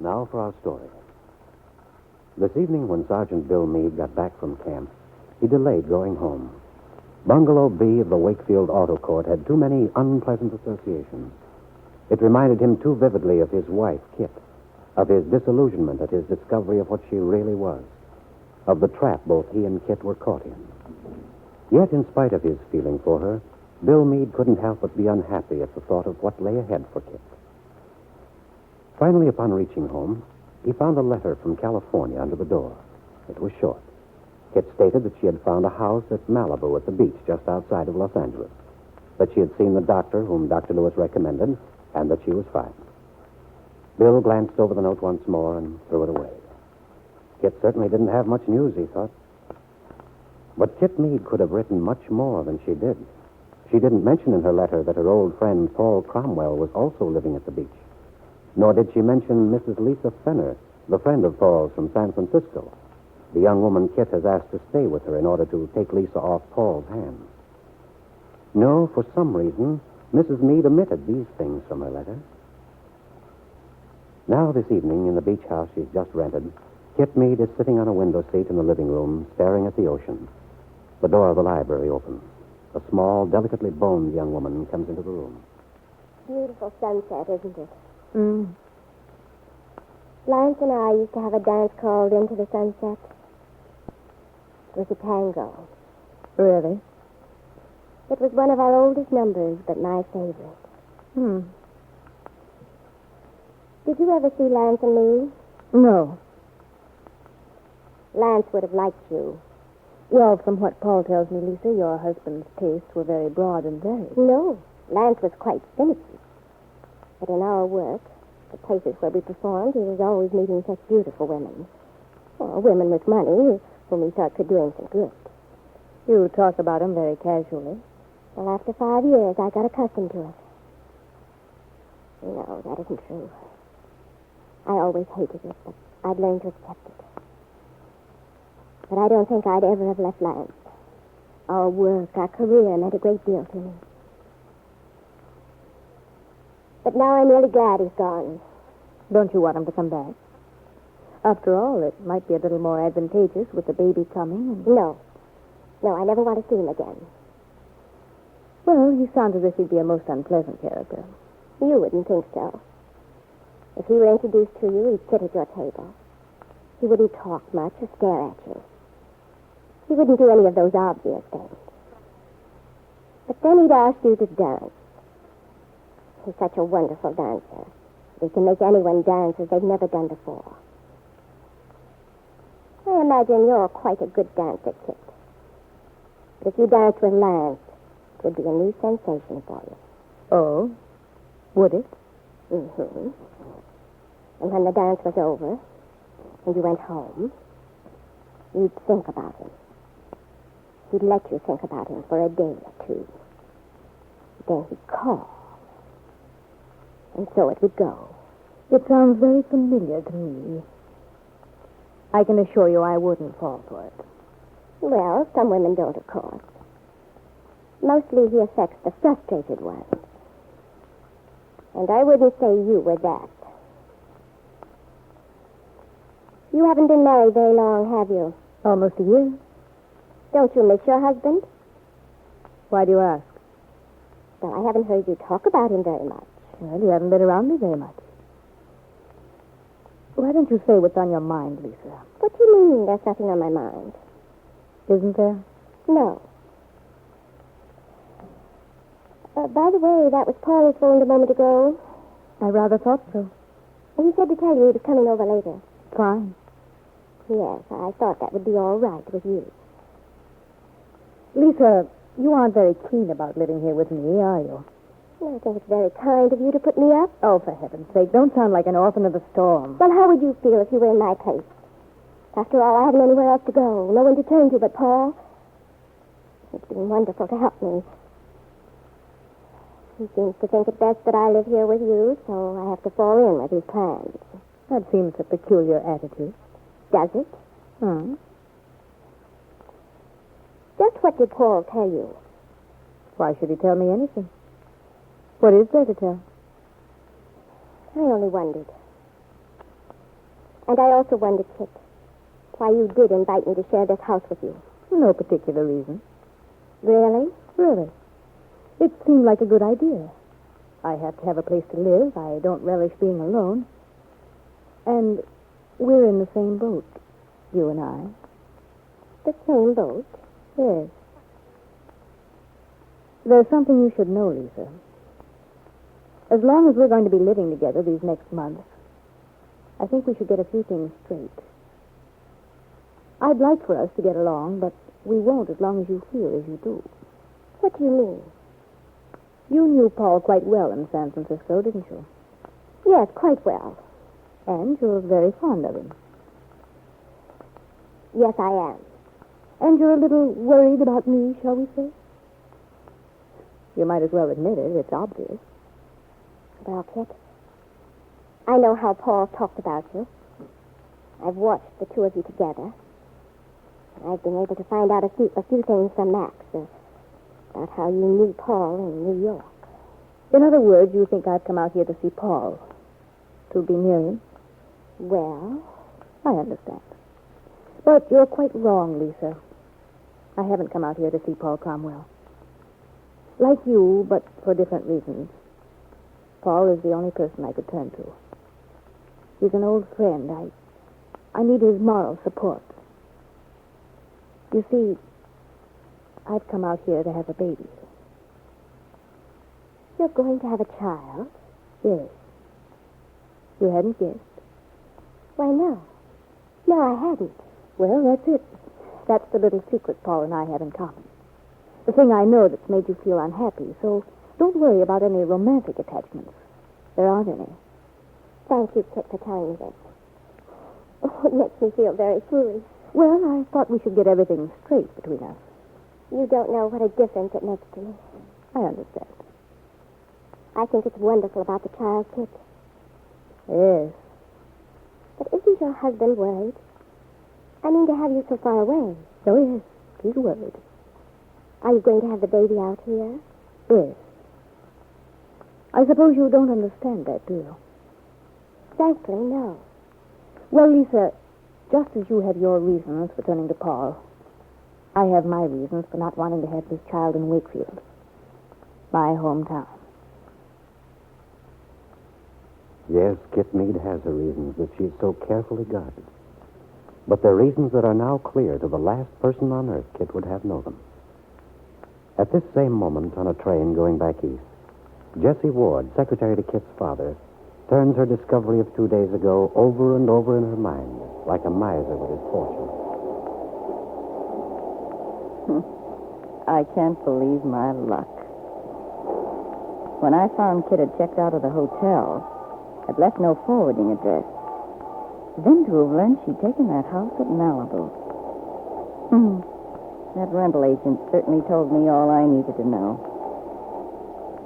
Now for our story. This evening, when Sergeant Bill Meade got back from camp, he delayed going home. Bungalow B of the Wakefield Auto Court had too many unpleasant associations. It reminded him too vividly of his wife, Kitt, of his disillusionment at his discovery of what she really was, of the trap both he and Kitt were caught in. Yet, in spite of his feeling for her, Bill Meade couldn't help but be unhappy at the thought of what lay ahead for Kitt. Finally, upon reaching home, he found a letter from California under the door. It was short. Kitt stated that she had found a house at Malibu at the beach just outside of Los Angeles, that she had seen the doctor whom Dr. Lewis recommended, and that she was fine. Bill glanced over the note once more and threw it away. Kitt certainly didn't have much news, he thought. But Kitt Meade could have written much more than she did. She didn't mention in her letter that her old friend Paul Cromwell was also living at the beach. Nor did she mention Mrs. Lisa Fenner, the friend of Paul's from San Francisco, the young woman Kitt has asked to stay with her in order to take Lisa off Paul's hands. No, for some reason, Mrs. Meade omitted these things from her letter. Now, this evening, in the beach house she's just rented, Kitt Meade is sitting on a window seat in the living room, staring at the ocean. The door of the library opens. A small, delicately boned young woman comes into the room. Beautiful sunset, isn't it? Lance and I used to have a dance called Into the Sunset. It was a tango. Really? It was one of our oldest numbers, but my favorite. Did you ever see Lance and me? No. Lance would have liked you. Well, from what Paul tells me, Lisa, your husband's tastes were very broad and varied. No, Lance was quite finicky. But in our work, the places where we performed, he was always meeting such beautiful women. Or women with money whom he thought could do him some good. You talk about him very casually. Well, after 5 years, I got accustomed to it. No, that isn't true. I always hated it, but I'd learned to accept it. But I don't think I'd ever have left Lance. Our work, our career meant a great deal to me. But now I'm really glad he's gone. Don't you want him to come back? After all, it might be a little more advantageous with the baby coming. No, I never want to see him again. Well, he sounds as if he'd be a most unpleasant character. You wouldn't think so. If he were introduced to you, he'd sit at your table. He wouldn't talk much or stare at you. He wouldn't do any of those obvious things. But then he'd ask you to dance. He's such a wonderful dancer. He can make anyone dance as they've never done before. I imagine you're quite a good dancer, Kitt. But if you danced with Lance, it would be a new sensation for you. Oh? Would it? Mm-hmm. And when the dance was over, and you went home, you'd think about him. He'd let you think about him for a day or two. Then he'd call. And so it would go. It sounds very familiar to me. I can assure you I wouldn't fall for it. Well, some women don't, of course. Mostly he affects the frustrated ones. And I wouldn't say you were that. You haven't been married very long, have you? Almost a year. Don't you miss your husband? Why do you ask? Well, I haven't heard you talk about him very much. Well, you haven't been around me very much. Why don't you say what's on your mind, Lisa? What do you mean there's nothing on my mind? Isn't there? No. By the way, that was Paul who phoned a moment ago. I rather thought so. He said to tell you he was coming over later. Fine. Yes, I thought that would be all right with you. Lisa, you aren't very keen about living here with me, are you? I think it's very kind of you to put me up. Oh, for heaven's sake, don't sound like an orphan of the storm. Well, how would you feel if you were in my place? After all, I haven't anywhere else to go. No one to turn to but Paul. It's been wonderful to help me. He seems to think it best that I live here with you, so I have to fall in with his plans. That seems a peculiar attitude. Does it? Just what did Paul tell you? Why should he tell me anything? What is there to tell? I only wondered. And I also wondered, Kitt, why you did invite me to share this house with you. No particular reason. Really? Really. It seemed like a good idea. I have to have a place to live. I don't relish being alone. And we're in the same boat, you and I. The same boat? Yes. There's something you should know, Lisa. As long as we're going to be living together these next months, I think we should get a few things straight. I'd like for us to get along, but we won't as long as you feel as you do. What do you mean? You knew Paul quite well in San Francisco, didn't you? Yes, quite well. And you're very fond of him. Yes, I am. And you're a little worried about me, shall we say? You might as well admit it. It's obvious. Well, Kitt, I know how Paul talked about you. I've watched the two of you together. And I've been able to find out a few things from Max about how you knew Paul in New York. In other words, you think I've come out here to see Paul, to be near him? Well, I understand. But you're quite wrong, Lisa. I haven't come out here to see Paul Cromwell. Like you, but for different reasons. Paul is the only person I could turn to. He's an old friend. I need his moral support. You see, I've come out here to have a baby. You're going to have a child? Yes. You hadn't guessed? Why, no. No, I hadn't. Well, that's it. That's the little secret Paul and I have in common. The thing I know that's made you feel unhappy, so don't worry about any romantic attachments. There aren't any. Thank you, Kitt, for telling me this. Oh, it makes me feel very foolish. Well, I thought we should get everything straight between us. You don't know what a difference it makes to me. I understand. I think it's wonderful about the child, Kitt. Yes. But isn't your husband worried? I mean, to have you so far away. Oh, yes. He's worried. Are you going to have the baby out here? Yes. I suppose you don't understand that, do you? Frankly, no. Well, Lisa, just as you have your reasons for turning to Paul, I have my reasons for not wanting to have this child in Wakefield, my hometown. Yes, Kitt Meade has her reasons that she's so carefully guarded. But they're reasons that are now clear to the last person on earth Kitt would have know them. At this same moment, on a train going back east, Jessie Ward, secretary to Kitt's father, turns her discovery of 2 days ago over and over in her mind, like a miser with his fortune. I can't believe my luck. When I found Kitt had checked out of the hotel, had left no forwarding address. Then to have learned she'd taken that house at Malibu. That rental agent certainly told me all I needed to know.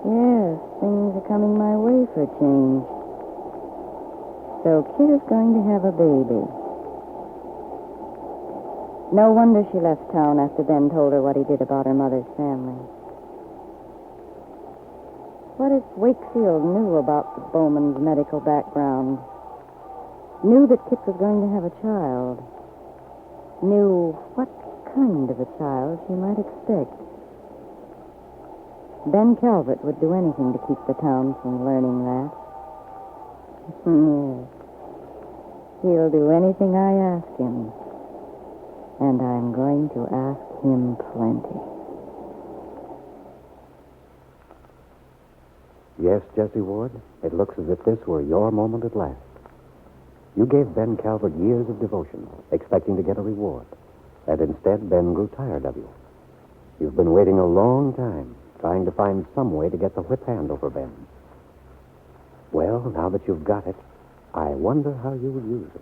Yes, things are coming my way for a change. So Kitt is going to have a baby. No wonder she left town after Ben told her what he did about her mother's family. What if Wakefield knew about the Bowman's medical background? Knew that Kitt was going to have a child? Knew what kind of a child she might expect? Ben Calvert would do anything to keep the town from learning that. Yes. He'll do anything I ask him. And I'm going to ask him plenty. Yes, Jessie Ward, it looks as if this were your moment at last. You gave Ben Calvert years of devotion, expecting to get a reward. And instead, Ben grew tired of you. You've been waiting a long time, trying to find some way to get the whip hand over Ben. Well, now that you've got it, I wonder how you will use it.